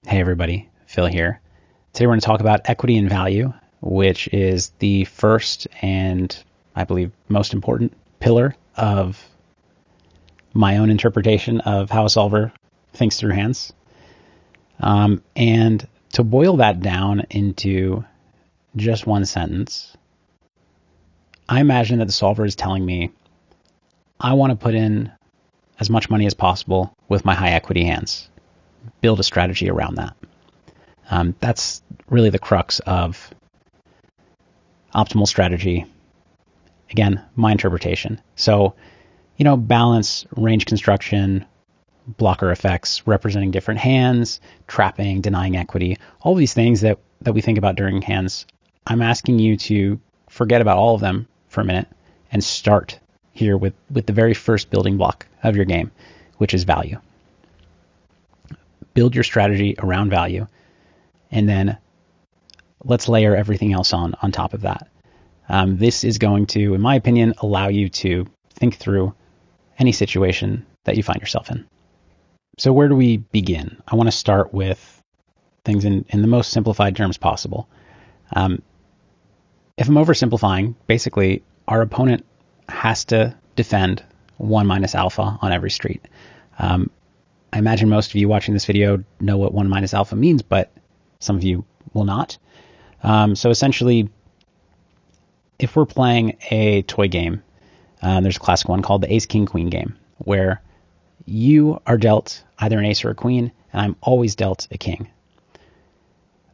Hey everybody, Phil here. Today we're going to talk about equity and value, which is the first and I believe most important pillar of my own interpretation of how a solver thinks through hands. And to boil that down into just one sentence, I imagine that the solver is telling me, I want to put in as much money as possible with my high equity hands. Build a strategy around that. That's really the crux of optimal strategy. Again, my interpretation. So, balance, range construction, blocker effects, representing different hands, trapping, denying equity, all of these things that we think about during hands. I'm asking you to forget about all of them for a minute and start here with the very first building block of your game, which is value. Build your strategy around value, and then let's layer everything else on top of that. This is going to, in my opinion, allow you to think through any situation that you find yourself in. So where do we begin? I want to start with things in the most simplified terms possible. If I'm oversimplifying, basically our opponent has to defend 1 minus alpha on every street. I imagine most of you watching this video know what 1 minus alpha means, but some of you will not. So essentially, if we're playing a toy game, there's a classic one called the Ace King Queen game, where you are dealt either an ace or a queen, and I'm always dealt a king.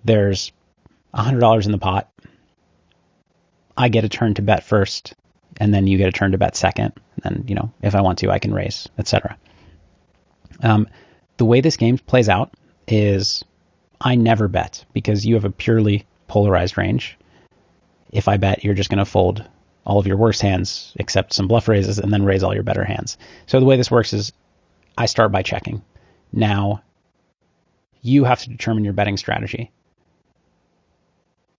There's $100 in the pot. I get a turn to bet first, and then you get a turn to bet second. And then, if I want to, I can raise, etc. The way this game plays out is I never bet because you have a purely polarized range. If I bet, you're just going to fold all of your worst hands except some bluff raises and then raise all your better hands. So the way this works is I start by checking. Now, you have to determine your betting strategy.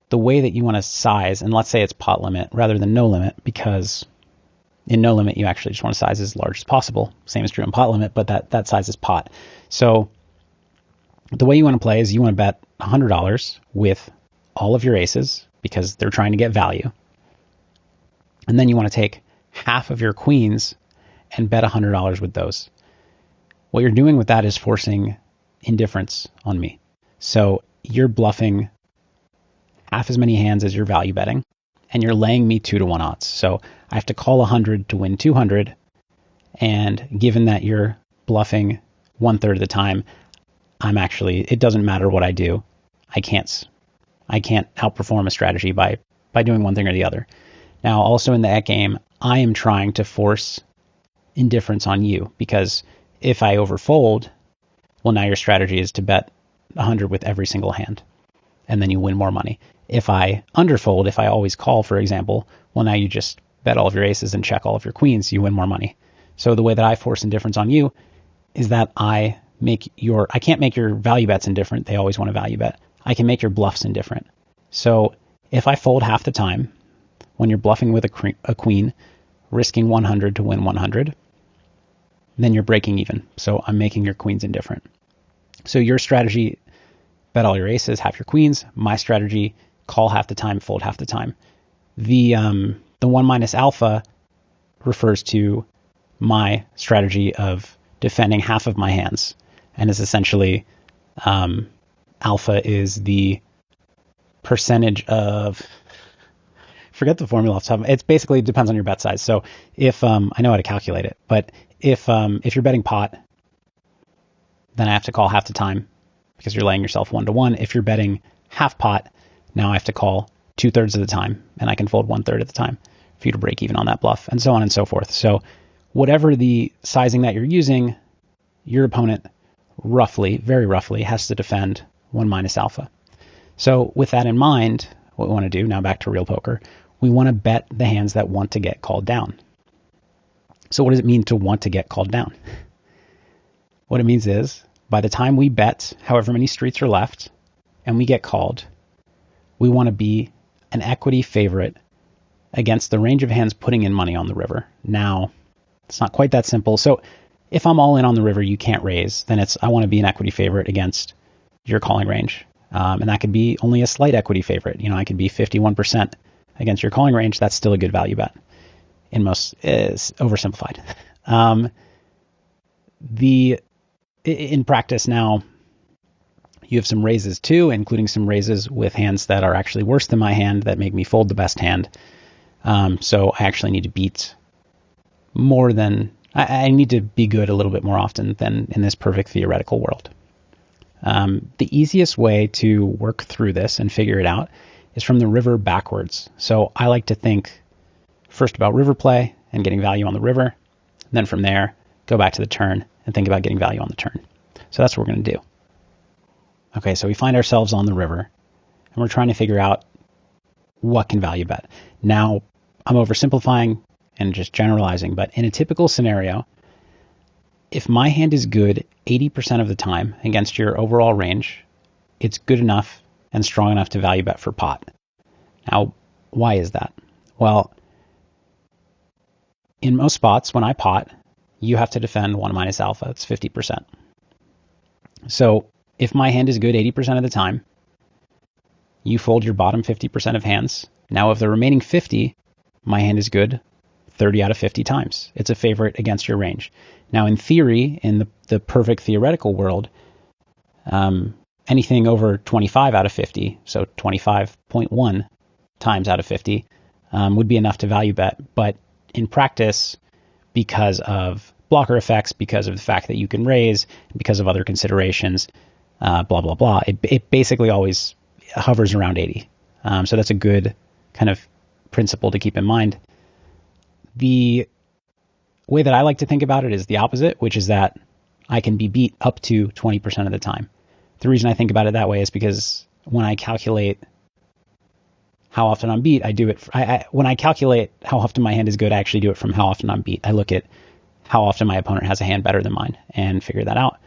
The way that you want to size, and let's say it's pot limit rather than no limit, because in no limit, you actually just want to size as large as possible. Same is true in pot limit, but that size is pot. So the way you want to play is you want to bet $100 with all of your aces because they're trying to get value. And then you want to take half of your queens and bet $100 with those. What you're doing with that is forcing indifference on me. So you're bluffing half as many hands as you're value betting, and you're laying me 2-to-1 odds. So I have to call 100 to win 200. And given that you're bluffing 1/3 of the time, it doesn't matter what I do. I can't outperform a strategy by doing one thing or the other. Now, also in the ET game, I am trying to force indifference on you because if I overfold, well, now your strategy is to bet 100 with every single hand, and then you win more money. If I underfold, if I always call, for example, well, now you just bet all of your aces and check all of your queens, you win more money. So the way that I force indifference on you is that I can't make your value bets indifferent. They always want to value bet. I can make your bluffs indifferent. So if I fold half the time, when you're bluffing with a queen, risking 100 to win 100, then you're breaking even. So I'm making your queens indifferent. So your strategy, bet all your aces, half your queens. My strategy, call half the time, fold half the time. The 1 minus alpha refers to my strategy of defending half of my hands, and is essentially alpha is the percentage of, forget the formula off the top. It's basically depends on your bet size. So if I know how to calculate it, but if you're betting pot, then I have to call half the time because you're laying yourself 1-to-1. If you're betting half pot, now I have to call 2/3 of the time, and I can fold 1/3 of the time for you to break even on that bluff, and so on and so forth. So whatever the sizing that you're using, your opponent roughly, very roughly, has to defend 1 minus alpha. So with that in mind, what we want to do, now back to real poker, we want to bet the hands that want to get called down. So what does it mean to want to get called down? What it means is, by the time we bet however many streets are left, and we get called, we want to be an equity favorite against the range of hands putting in money on the river. Now, it's not quite that simple. So if I'm all in on the river, you can't raise, then I want to be an equity favorite against your calling range. And that could be only a slight equity favorite. I could be 51% against your calling range. That's still a good value bet. In most is oversimplified. In practice now, you have some raises too, including some raises with hands that are actually worse than my hand that make me fold the best hand. So I actually need to beat more than I need to be good a little bit more often than in this perfect theoretical world. The easiest way to work through this and figure it out is from the river backwards. So I like to think first about river play and getting value on the river. And then from there, go back to the turn and think about getting value on the turn. So that's what we're going to do. Okay, so we find ourselves on the river and we're trying to figure out what can value bet. Now, I'm oversimplifying and just generalizing, but in a typical scenario, if my hand is good 80% of the time against your overall range, it's good enough and strong enough to value bet for pot. Now, why is that? Well, in most spots, when I pot, you have to defend 1 minus alpha. It's 50%. So if my hand is good 80% of the time, you fold your bottom 50% of hands. Now, of the remaining 50, my hand is good 30 out of 50 times. It's a favorite against your range. Now, in theory, in the perfect theoretical world, anything over 25 out of 50, so 25.1 times out of 50, would be enough to value bet. But in practice, because of blocker effects, because of the fact that you can raise, because of other considerations, blah, blah, blah, it basically always hovers around 80. So that's a good kind of principle to keep in mind. The way that I like to think about it is the opposite, which is that I can be beat up to 20% of the time. The reason I think about it that way is because when I calculate how often I'm beat, I do it. When I calculate how often my hand is good, I actually do it from how often I'm beat. I look at how often my opponent has a hand better than mine and figure that out.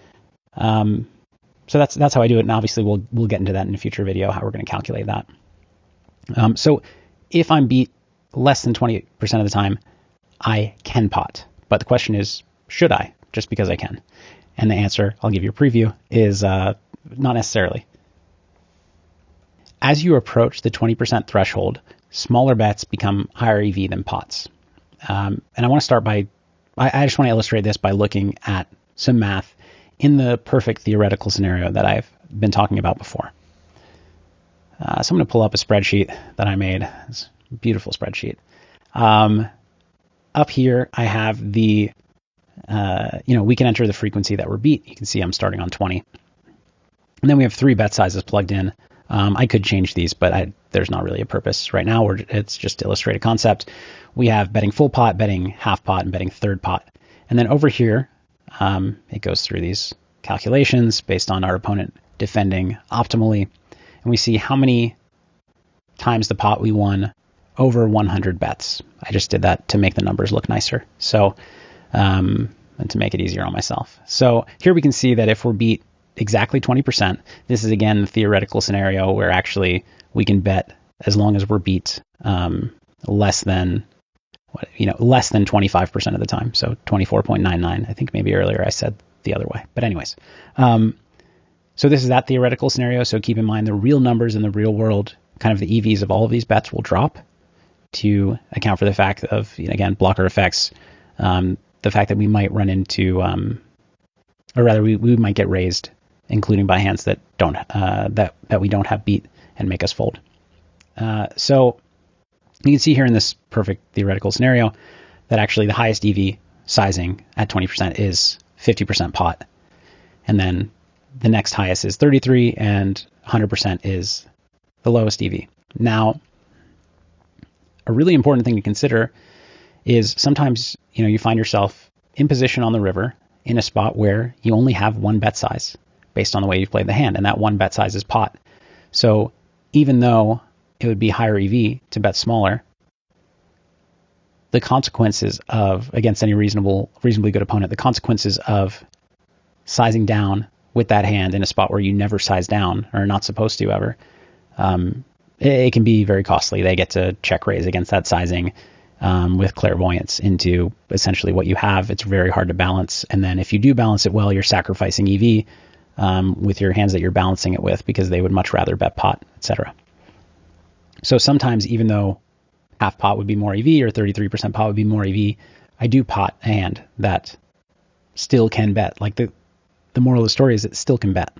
So that's how I do it. And obviously we'll get into that in a future video, how we're going to calculate that. So if I'm beat less than 20% of the time, I can pot. But the question is, should I? Just because I can. And the answer, I'll give you a preview, is not necessarily. As you approach the 20% threshold, smaller bets become higher EV than pots. And I want to start by, I just want to illustrate this by looking at some math in the perfect theoretical scenario that I've been talking about before. So I'm going to pull up a spreadsheet that I made. It's a beautiful spreadsheet. Up here, I have the, we can enter the frequency that we're beat. You can see I'm starting on 20. And then we have 3 bet sizes plugged in. I could change these, but there's not really a purpose right now. It's just to illustrate a concept. We have betting full pot, betting half pot, and betting third pot. And then over here, it goes through these calculations based on our opponent defending optimally. And we see how many times the pot we won over 100 bets. I just did that to make the numbers look nicer. So, and to make it easier on myself. So here we can see that if we're beat exactly 20%, this is again the theoretical scenario where actually we can bet as long as we're beat less than 25% of the time. So 24.99. I think maybe earlier I said the other way. But anyways, so this is that theoretical scenario. So keep in mind the real numbers in the real world, kind of the EVs of all of these bets will drop to account for the fact of, again, blocker effects, the fact that we might run into, or rather we might get raised, including by hands that don't that we don't have beat and make us fold. So you can see here in this perfect theoretical scenario that actually the highest EV sizing at 20% is 50% pot. And then the next highest is 33 and 100% is the lowest EV. Now, a really important thing to consider is sometimes, you find yourself in position on the river in a spot where you only have one bet size based on the way you've played the hand, and that one bet size is pot. So even though it would be higher EV to bet smaller, the consequences of, against any reasonably good opponent, the consequences of sizing down with that hand in a spot where you never size down or are not supposed to ever, it can be very costly. They get to check raise against that sizing with clairvoyance into essentially what you have. It's very hard to balance. And then if you do balance it well, you're sacrificing EV with your hands that you're balancing it with, because they would much rather bet pot, etc. So sometimes, even though half pot would be more EV or 33% pot would be more EV, I do pot a hand that still can bet. Like the moral of the story is it still can bet.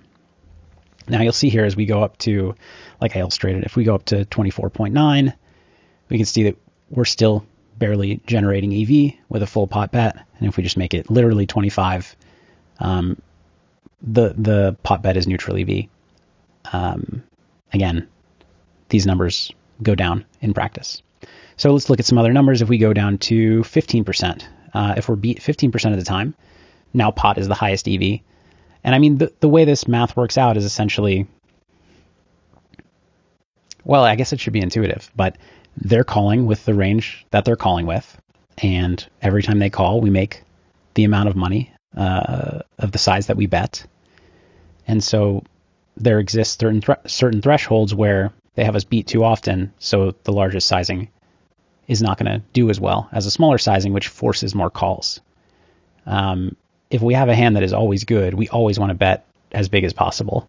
Now you'll see here as we go up to, like I illustrated, if we go up to 24.9, we can see that we're still barely generating EV with a full pot bet. And if we just make it literally 25, the pot bet is neutral EV. Again, these numbers go down in practice. So let's look at some other numbers. If we go down to 15%, if we're beat 15% of the time, now pot is the highest EV. And I mean, the way this math works out is essentially, well, I guess it should be intuitive, but they're calling with the range that they're calling with. And every time they call, we make the amount of money of the size that we bet. And so there exists certain thresholds where they have us beat too often, so the largest sizing is not going to do as well as a smaller sizing, which forces more calls. If we have a hand that is always good, we always want to bet as big as possible.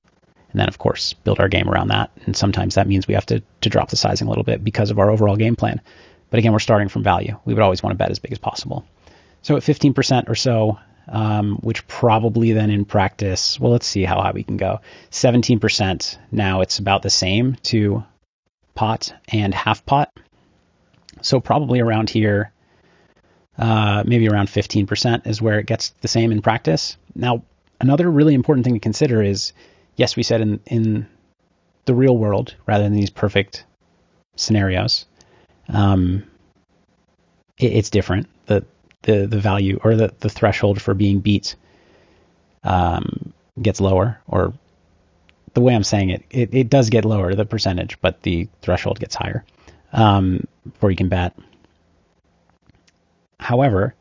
And then, of course, build our game around that. And sometimes that means we have to drop the sizing a little bit because of our overall game plan. But again, we're starting from value. We would always want to bet as big as possible. So at 15% or so, which probably then in practice, well, let's see how high we can go. 17%. Now it's about the same to pot and half pot. So probably around here, maybe around 15% is where it gets the same in practice. Now, another really important thing to consider is, yes, we said in the real world, rather than these perfect scenarios, it's different. The value or the threshold for being beat gets lower, or the way I'm saying it does get lower, the percentage, but the threshold gets higher before you can bet. However,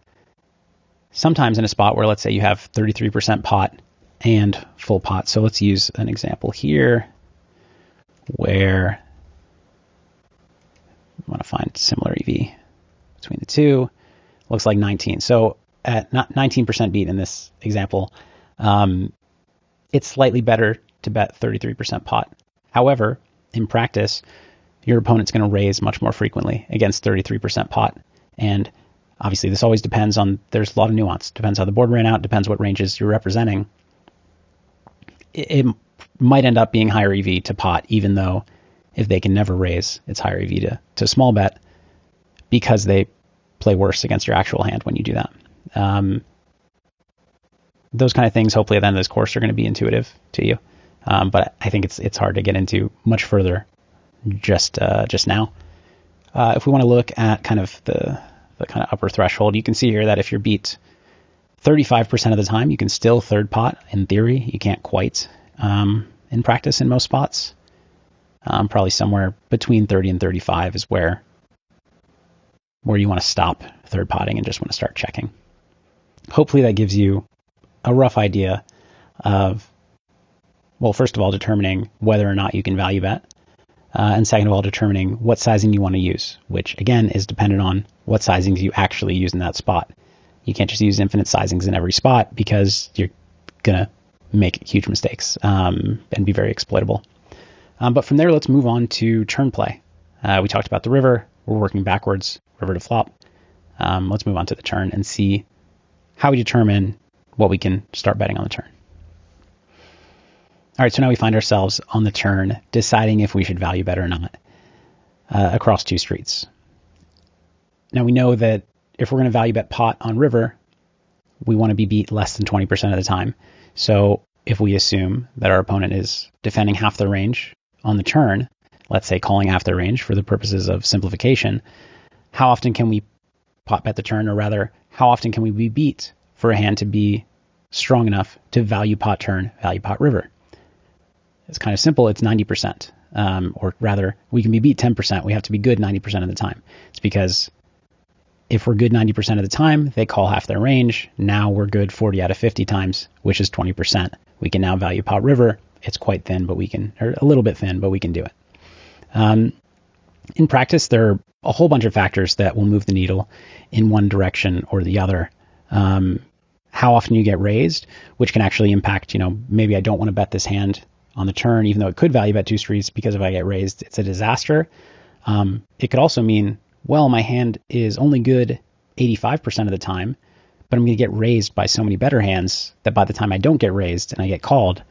sometimes in a spot where, let's say you have 33% pot and full pot. So let's use an example here where I want to find similar EV between the two. Looks like 19. So at 19% beat in this example, it's slightly better to bet 33% pot. However, in practice, your opponent's going to raise much more frequently against 33% pot. And obviously this always depends on, there's a lot of nuance. Depends how the board ran out, depends what ranges you're representing. It might end up being higher EV to pot, even though if they can never raise, it's higher EV to small bet, because they play worse against your actual hand when you do that. Those kind of things, hopefully at the end of this course, are going to be intuitive to you. But I think it's hard to get into much further just now. If we want to look at kind of the kind of upper threshold, you can see here that if you're beat 35% of the time, you can still third pot. In theory, you can't quite in practice in most spots. Probably somewhere between 30 and 35 is where you want to stop third potting and just want to start checking. Hopefully that gives you a rough idea of, well, first of all, determining whether or not you can value bet. And second of all, determining what sizing you want to use, which again is dependent on what sizings you actually use in that spot. You can't just use infinite sizings in every spot, because you're going to make huge mistakes and be very exploitable. But from there, let's move on to turn play. We talked about the river. We're working backwards, river to flop. Let's move on to the turn and see how we determine what we can start betting on the turn. All right, so now we find ourselves on the turn deciding if we should value bet or not across two streets. Now we know that if we're going to value bet pot on river, we want to be beat less than 20% of the time. So if we assume that our opponent is defending half their range on the turn, let's say calling half their range for the purposes of simplification, how often can we pot bet the turn, or rather, how often can we be beat for a hand to be strong enough to value pot turn, value pot river? It's kind of simple. It's 90%. Or rather, we can be beat 10%. We have to be good 90% of the time. It's because if we're good 90% of the time, they call half their range. Now we're good 40 out of 50 times, which is 20%. We can now value pot river. It's quite thin, but we can, or a little bit thin, but we can do it. In practice, there are a whole bunch of factors that will move the needle in one direction or the other. And how often you get raised, which can actually impact, maybe I don't want to bet this hand on the turn, even though it could value bet 2 streets, because if I get raised, it's a disaster. It could also mean, well, my hand is only good 85% of the time, but I'm going to get raised by so many better hands that by the time I don't get raised and I get called,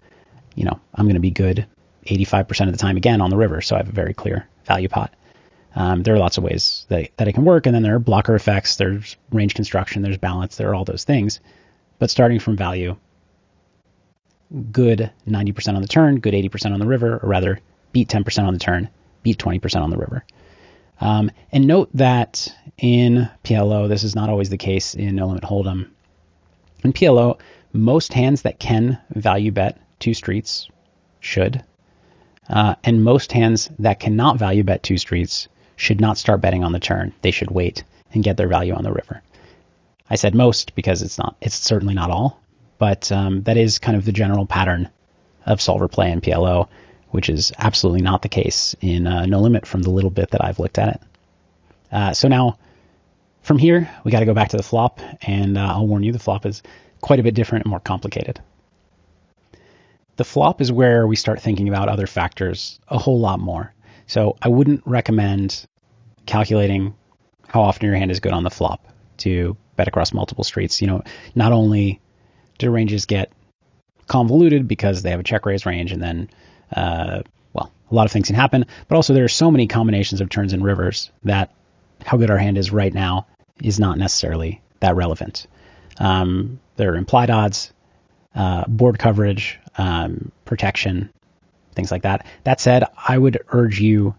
I'm going to be good 85% of the time again on the river. So I have a very clear value pot. There are lots of ways that it can work. And then there are blocker effects, there's range construction, there's balance, there are all those things. But starting from value, good 90% on the turn, good 80% on the river, or rather beat 10% on the turn, beat 20% on the river. And note that in PLO, this is not always the case in No Limit Hold'em. In PLO, most hands that can value bet 2 streets should, and most hands that cannot value bet 2 streets should not start betting on the turn. They should wait and get their value on the river. I said most because it's certainly not all, but that is kind of the general pattern of solver play in PLO, which is absolutely not the case in No Limit from the little bit that I've looked at it. So now from here, we got to go back to the flop, and I'll warn you, the flop is quite a bit different and more complicated. The flop is where we start thinking about other factors a whole lot more. So I wouldn't recommend calculating how often your hand is good on the flop to bet across multiple streets. Not only do ranges get convoluted because they have a check raise range, and then, a lot of things can happen, but also there are so many combinations of turns and rivers that how good our hand is right now is not necessarily that relevant. There are implied odds, board coverage, protection, things like that. That said, I would urge you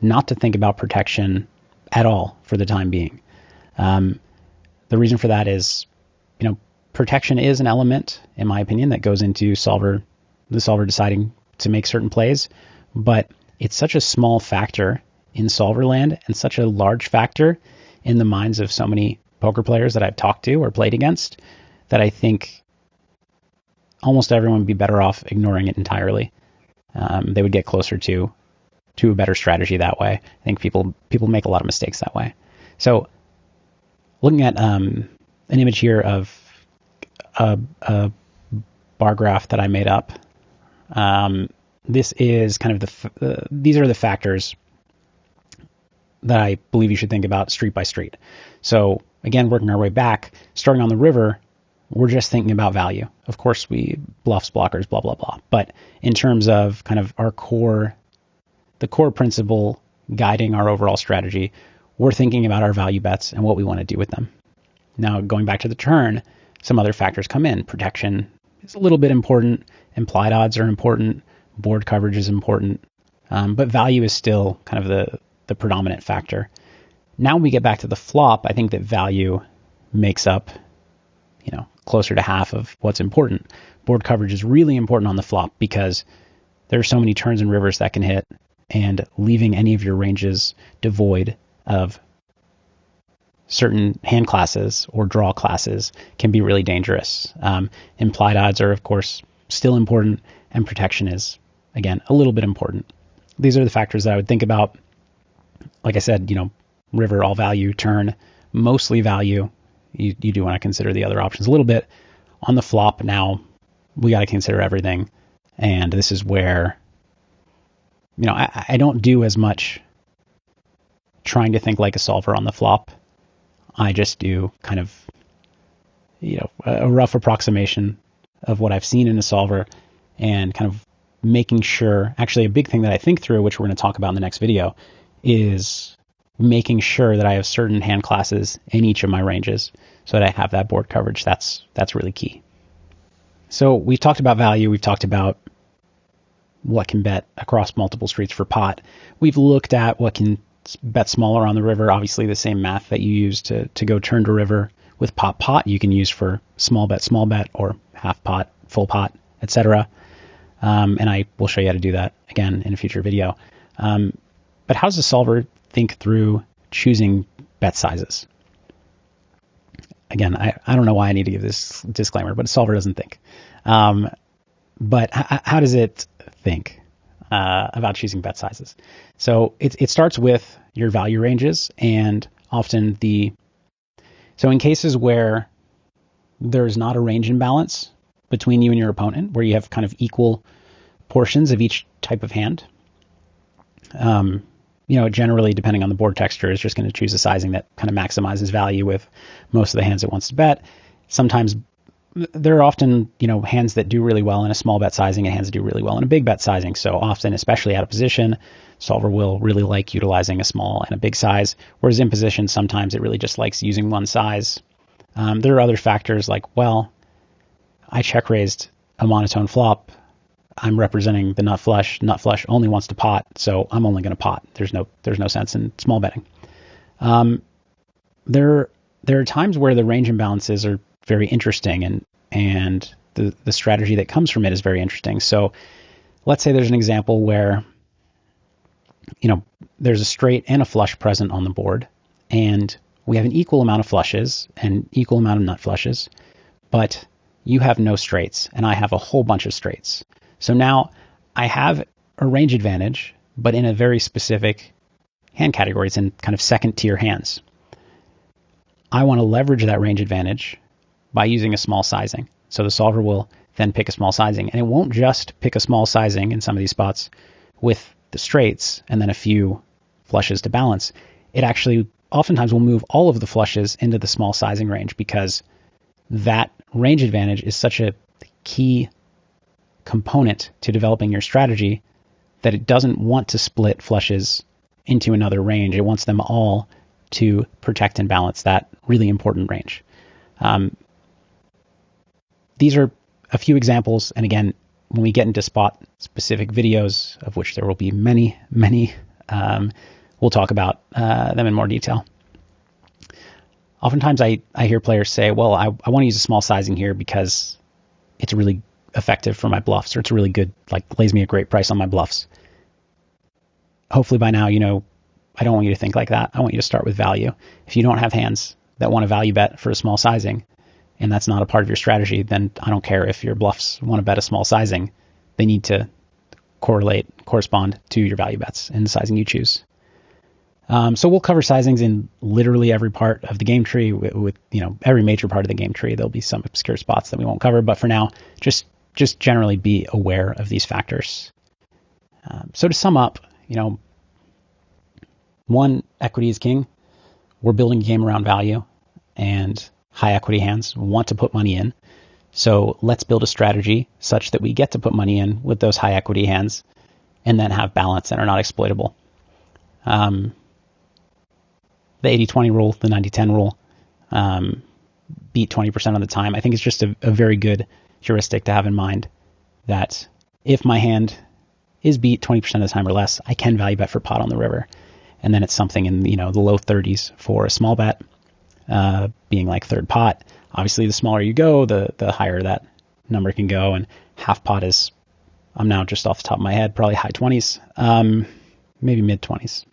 not to think about protection at all for the time being. The reason for that is, protection is an element, in my opinion, that goes into the solver deciding to make certain plays, but it's such a small factor in solver land and such a large factor in the minds of so many poker players that I've talked to or played against that I think almost everyone would be better off ignoring it entirely. They would get closer to a better strategy that way. I think people make a lot of mistakes that way. So looking at an image here of a bar graph that I made up, this is kind of these are the factors that I believe you should think about street by street. So again, working our way back, starting on the river, we're just thinking about value. Of course, we bluffs, blockers, blah, blah, blah. But in terms of kind of the core principle guiding our overall strategy, we're thinking about our value bets and what we want to do with them. Now, going back to the turn, some other factors come in. Protection is a little bit important. Implied odds are important. Board coverage is important. But value is still kind of the predominant factor. Now when we get back to the flop, I think that value makes up, closer to half of what's important. Board coverage is really important on the flop because there are so many turns and rivers that can hit, and leaving any of your ranges devoid of certain hand classes or draw classes can be really dangerous. Implied odds are, of course, still important, and protection is, again, a little bit important. These are the factors that I would think about. Like I said, river, all value, turn, mostly value. You do want to consider the other options a little bit. On the flop now, we got to consider everything. And this is where, I don't do as much trying to think like a solver on the flop. I just do kind of, a rough approximation of what I've seen in a solver and kind of making sure, actually a big thing that I think through, which we're going to talk about in the next video, is making sure that I have certain hand classes in each of my ranges so that I have that board coverage. That's really key. So we've talked about value. We've talked about what can bet across multiple streets for pot. We've looked at what can bet smaller on the river. Obviously the same math that you use to go turn to river with pot, you can use for small bet, or half pot, full pot, etc. And I will show you how to do that again in a future video. But how does a solver think through choosing bet sizes? Again, I don't know why I need to give this disclaimer, but a solver doesn't think. But how does it think about choosing bet sizes? So it starts with your value ranges, and often so in cases where there's not a range imbalance between you and your opponent, where you have kind of equal portions of each type of hand. Generally, depending on the board texture, is just going to choose a sizing that kind of maximizes value with most of the hands it wants to bet. Sometimes there are often, hands that do really well in a small bet sizing and hands that do really well in a big bet sizing. So often, especially out of position, solver will really like utilizing a small and a big size, whereas in position, sometimes it really just likes using one size. There are other factors like, well, I check raised a monotone flop. I'm representing the nut flush. Nut flush only wants to pot, so I'm only going to pot. There's no sense in small betting. There are times where the range imbalances are very interesting, and the strategy that comes from it is very interesting. So let's say there's an example where there's a straight and a flush present on the board, and we have an equal amount of flushes and equal amount of nut flushes, but you have no straights and I have a whole bunch of straights. So now I have a range advantage, but in a very specific hand category. It's in kind of second tier hands. I want to leverage that range advantage by using a small sizing. So the solver will then pick a small sizing, and it won't just pick a small sizing in some of these spots with the straights and then a few flushes to balance. It actually oftentimes will move all of the flushes into the small sizing range, because that range advantage is such a key component to developing your strategy that it doesn't want to split flushes into another range. It wants them all to protect and balance that really important range. These are a few examples. And again, when we get into spot specific videos, of which there will be many, we'll talk about them in more detail. Oftentimes I hear players say, well, I want to use a small sizing here because it's really effective for my bluffs, or it's really good, lays me a great price on my bluffs. Hopefully by now, I don't want you to think like that. I want you to start with value. If you don't have hands that want to value bet for a small sizing, and that's not a part of your strategy, then I don't care if your bluffs want to bet a small sizing. They need to correspond to your value bets in the sizing you choose. So we'll cover sizings in literally every part of the game tree with every major part of the game tree. There'll be some obscure spots that we won't cover, but for now, just generally be aware of these factors. So to sum up, one, equity is king. We're building a game around value, and high equity hands want to put money in. So let's build a strategy such that we get to put money in with those high equity hands and then have balance and are not exploitable. The 80-20 rule, the 90-10 rule, beat 20% of the time. I think it's just a very good heuristic to have in mind, that if my hand is beat 20% of the time or less, I can value bet for pot on the river. And then it's something in the low 30s for a small bet, being like third pot. Obviously, the smaller you go, the higher that number can go. And half pot is, I'm now just off the top of my head, probably high 20s, maybe mid 20s.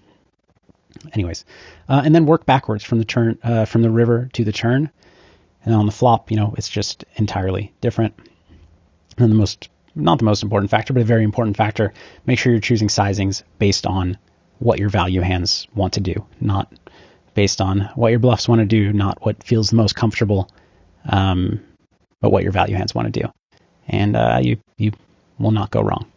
Anyways, and then work backwards from the turn, from the river to the turn. And on the flop, it's just entirely different. And not the most important factor, but a very important factor, make sure you're choosing sizings based on what your value hands want to do, not based on what your bluffs want to do, not what feels the most comfortable, but what your value hands want to do. And you will not go wrong.